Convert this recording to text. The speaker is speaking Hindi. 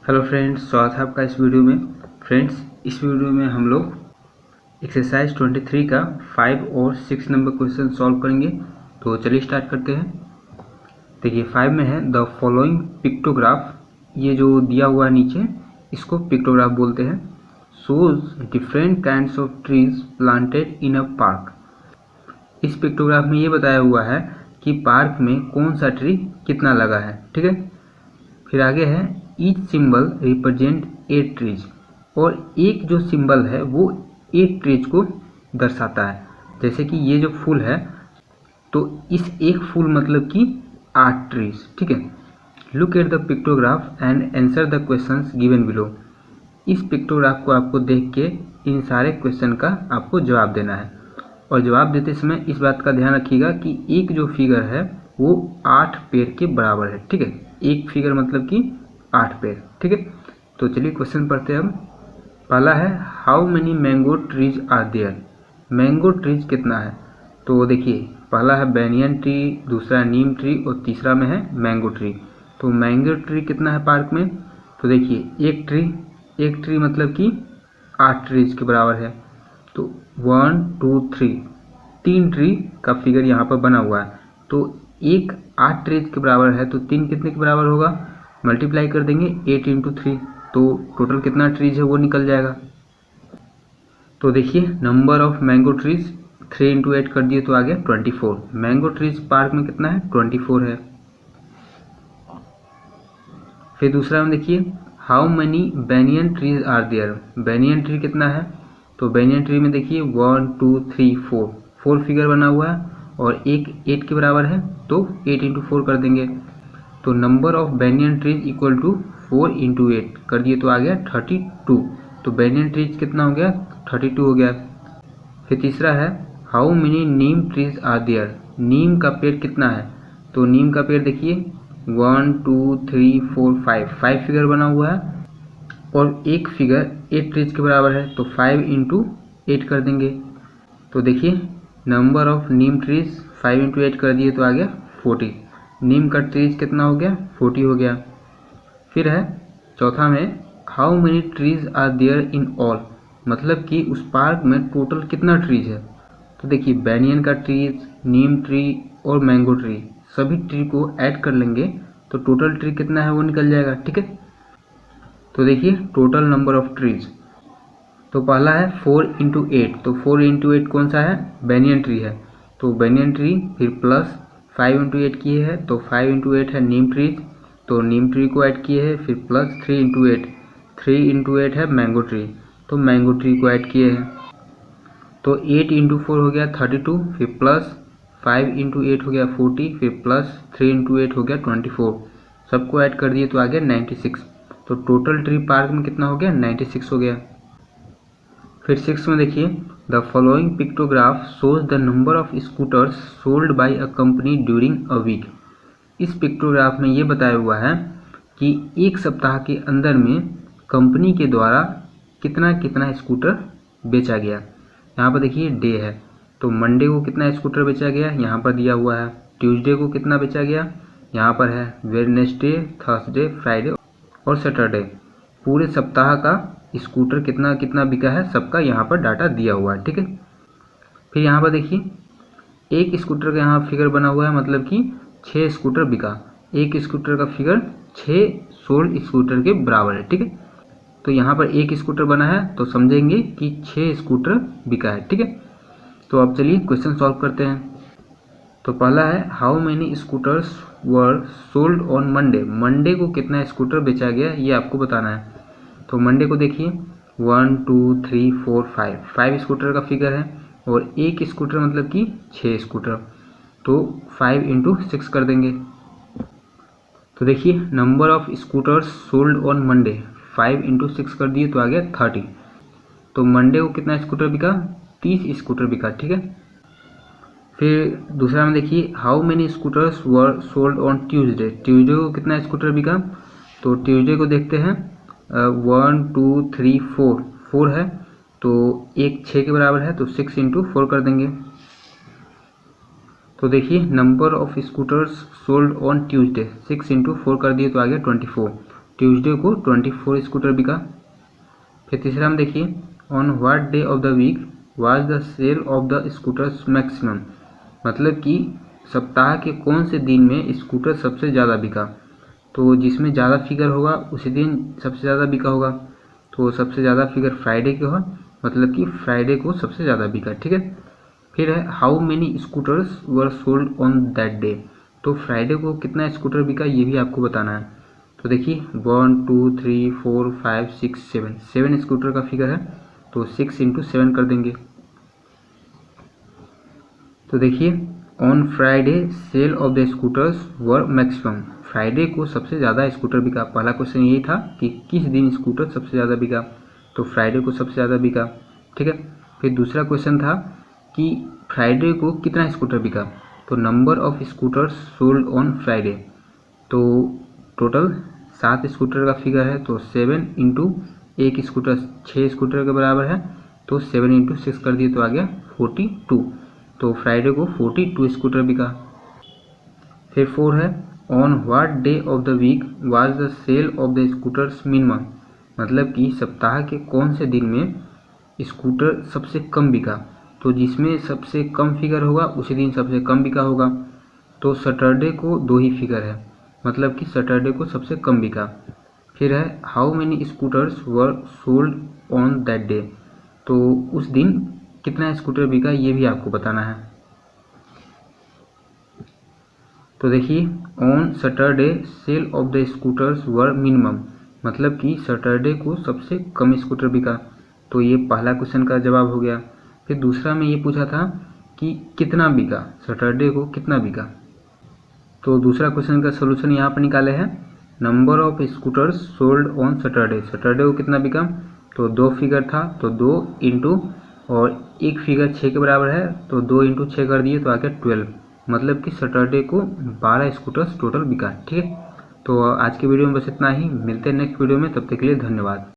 हेलो फ्रेंड्स, स्वागत है आपका इस वीडियो में। फ्रेंड्स, इस वीडियो में हम लोग एक्सरसाइज 23 का 5 और 6 नंबर क्वेश्चन सॉल्व करेंगे। तो चलिए स्टार्ट करते हैं। देखिए 5 में है द फॉलोइंग पिक्टोग्राफ। ये जो दिया हुआ है नीचे, इसको पिक्टोग्राफ बोलते हैं। Shows different kinds of trees planted in a park. इस पिक्टोग्राफ में ये बताया हुआ है कि पार्क में कौन सा ट्री कितना लगा है। ठीक है, फिर आगे है ईच सिंबल रिप्रेजेंट 8 ट्रीज। और एक जो सिंबल है वो 8 ट्रीज को दर्शाता है। जैसे कि ये जो फूल है, तो इस एक फूल मतलब कि 8 ट्रीज। ठीक है, look at the pictograph and answer the questions given below. इस पिक्टोग्राफ को आपको देख के इन सारे क्वेश्चन का आपको जवाब देना है। और जवाब देते समय इस बात का ध्यान रखिएगा कि एक जो फिगर है वो 8 पेड़ के बराबर है। ठीक है, एक फिगर मतलब कि 8 पेड़। ठीक है, तो चलिए क्वेश्चन पढ़ते हैं हम। पहला है how many mango trees are there. Mango trees कितना है? तो देखिए पहला है बैनियन ट्री, दूसरा नीम ट्री और तीसरा में है मैंगो ट्री। तो मैंगो ट्री कितना है पार्क में? तो देखिए एक ट्री मतलब कि 8 ट्रीज के बराबर है। तो 1 2 3 3 ट्री का फिगर यहाँ पर बना हुआ है। तो एक 8 ट्रीज के बराबर है, तो 3 कितने के बराबर होगा? मल्टीप्लाई कर देंगे 8 इंटू 3, तो टोटल कितना ट्रीज है वो निकल जाएगा। तो देखिए number of mango trees 3 into 8 कर दिए तो आ गया 24। मैंगो ट्रीज पार्क में कितना है? 24 है। फिर दूसरा में देखिए how many banyan trees are there. Banyan tree कितना है? तो बैनियन ट्री में देखिए 1 2 3 4 फिगर बना हुआ है और एक 8 के बराबर है, तो 8 इंटू 4 कर देंगे। तो number of banyan trees equal to 4 into 8 कर दिए तो आ गया 32। तो बैनियन ट्रीज कितना हो गया? 32 हो गया। फिर तीसरा है how many neem trees are there. नीम का पेड़ कितना है? तो नीम का पेड़ देखिए 1 2 3 4 5 फिगर बना हुआ है और एक फिगर 8 ट्रीज के बराबर है, तो 5 इंटू 8 कर देंगे। तो देखिए number of Neem trees 5 into 8 कर दिए तो आ गया 40। नीम का ट्रीज कितना हो गया? 40 हो गया। फिर है चौथा में how many trees are there in all. मतलब कि उस पार्क में टोटल कितना ट्रीज है? तो देखिए बैनियन का ट्रीज, नीम ट्री और मैंगो ट्री, सभी ट्री को ऐड कर लेंगे तो टोटल ट्री कितना है वो निकल जाएगा। ठीक है, तो देखिए टोटल नंबर ऑफ ट्रीज। तो पहला है 4 इंटू 8। तो 4 इंटू 8 कौन सा है? बैनियन ट्री है। तो बैनियन ट्री फिर प्लस 5 इंटू 8 किए हैं, तो 5 इंटू 8 है नीम ट्रीज, तो नीम ट्री को ऐड किए हैं। फिर प्लस 3 इंटू 8, 3 इंटू 8 है मैंगो ट्री, तो मैंगो ट्री को ऐड किए हैं। तो 8 इंटू 4 हो गया 32, फिर प्लस 5 इंटू 8 हो गया 40, फिर प्लस 3 इंटू 8 हो गया 24। सबको ऐड कर दिए तो आ गया 96। तो टोटल ट्री पार्क में कितना हो गया? 96 हो गया। फिर 6 में देखिए the following pictograph shows the number of scooters sold by a company during a week. इस पिक्टोग्राफ में ये बताया हुआ है कि एक सप्ताह के अंदर में कंपनी के द्वारा कितना कितना स्कूटर बेचा गया। यहाँ पर देखिए डे है, तो मंडे को कितना स्कूटर बेचा गया यहाँ पर दिया हुआ है। ट्यूसडे को कितना बेचा गया यहाँ पर है। वेडनेसडे, थर्सडे, फ्राइडे और सैटरडे, पूरे सप्ताह का स्कूटर कितना कितना बिका है सबका यहाँ पर डाटा दिया हुआ है। ठीक है, फिर यहाँ पर देखिए एक स्कूटर का यहाँ फिगर बना हुआ है, मतलब कि 6 स्कूटर बिका। एक स्कूटर का फिगर 6 सोल्ड स्कूटर के बराबर है। ठीक है, तो यहाँ पर एक स्कूटर बना है तो समझेंगे कि 6 स्कूटर बिका है। ठीक है, तो अब चलिए क्वेश्चन सॉल्व करते हैं। तो पहला है how many scooters were sold on Monday. Monday को कितना स्कूटर बेचा गया ये आपको बताना है। तो मंडे को देखिए 1 2 3 4 5 स्कूटर का फिगर है और एक स्कूटर मतलब कि 6 स्कूटर, तो 5 इंटू 6 कर देंगे। तो देखिए number of scooters sold on Monday 5 into 6 कर दिए तो आ गया 30। तो मंडे को कितना स्कूटर बिका? 30 स्कूटर बिका। ठीक है, फिर दूसरा में देखिए how many scooters were sold on Tuesday. Tuesday को कितना स्कूटर बिका? तो ट्यूसडे को देखते हैं 1 2 3 4 है, तो एक 6 के बराबर है, तो 6 इंटू 4 कर देंगे। तो देखिए number of scooters sold on Tuesday 6 into 4 कर दिए तो आ गया 24। ट्यूसडे को 24 स्कूटर बिका। फिर तीसरा में देखिए on what day of the week was the sale of the scooters maximum, मतलब कि सप्ताह के कौन से दिन में स्कूटर सबसे ज़्यादा बिका। तो जिसमें ज़्यादा फिगर होगा उसी दिन सबसे ज़्यादा बिका होगा। तो सबसे ज़्यादा फिगर फ्राइडे के हो, मतलब कि फ्राइडे को सबसे ज़्यादा बिका। ठीक है। फिर है how many scooters were sold on that day, तो फ्राइडे को कितना स्कूटर बिका ये भी आपको बताना है। तो देखिए 1 2 3 4 5 6 7 स्कूटर का फिगर है, तो 6 × 7 कर देंगे। तो देखिए on Friday sale of the scooters were maximum, Friday को सबसे ज़्यादा स्कूटर बिका। पहला क्वेश्चन यही था कि किस दिन स्कूटर सबसे ज़्यादा बिका, तो फ्राइडे को सबसे ज़्यादा बिका। ठीक है। फिर दूसरा क्वेश्चन था कि फ्राइडे को कितना स्कूटर बिका, तो number of scooters sold on Friday, तो टोटल 7 स्कूटर का फिगर है, तो 7 × 1 स्कूटर 6 स्कूटर के बराबर है, तो 7 × 6 कर दिए तो आ गया 42। तो फ्राइडे को 42 स्कूटर बिका। फिर 4 है on what day of the week was the sale of the scooters minimum, मतलब कि सप्ताह के कौन से दिन में स्कूटर सबसे कम बिका। तो जिसमें सबसे कम फिगर होगा उसी दिन सबसे कम बिका होगा। तो सैटरडे को 2 ही फिगर है, मतलब कि सैटरडे को सबसे कम बिका। फिर है how many scooters were sold on that day, तो उस दिन कितना स्कूटर बिका ये भी आपको बताना है। तो देखिए on Saturday sale of the scooters were minimum, मतलब कि सैटरडे को सबसे कम स्कूटर बिका। तो ये पहला क्वेश्चन का जवाब हो गया। फिर दूसरा में ये पूछा था कि कितना बिका, सैटरडे को कितना बिका। तो दूसरा क्वेश्चन का सोल्यूशन यहाँ पर निकाले हैं, number of scooters sold on Saturday, Saturday को कितना बिका, तो 2 फिगर था, तो 2 × और 1 फिगर 6 के बराबर है, तो 2 × 6 कर दिए तो आ गया 12, मतलब कि सैटरडे को 12 स्कूटर्स टोटल बिका। ठीक है। तो आज के वीडियो में बस इतना ही, मिलते हैं नेक्स्ट वीडियो में, तब तक के लिए धन्यवाद।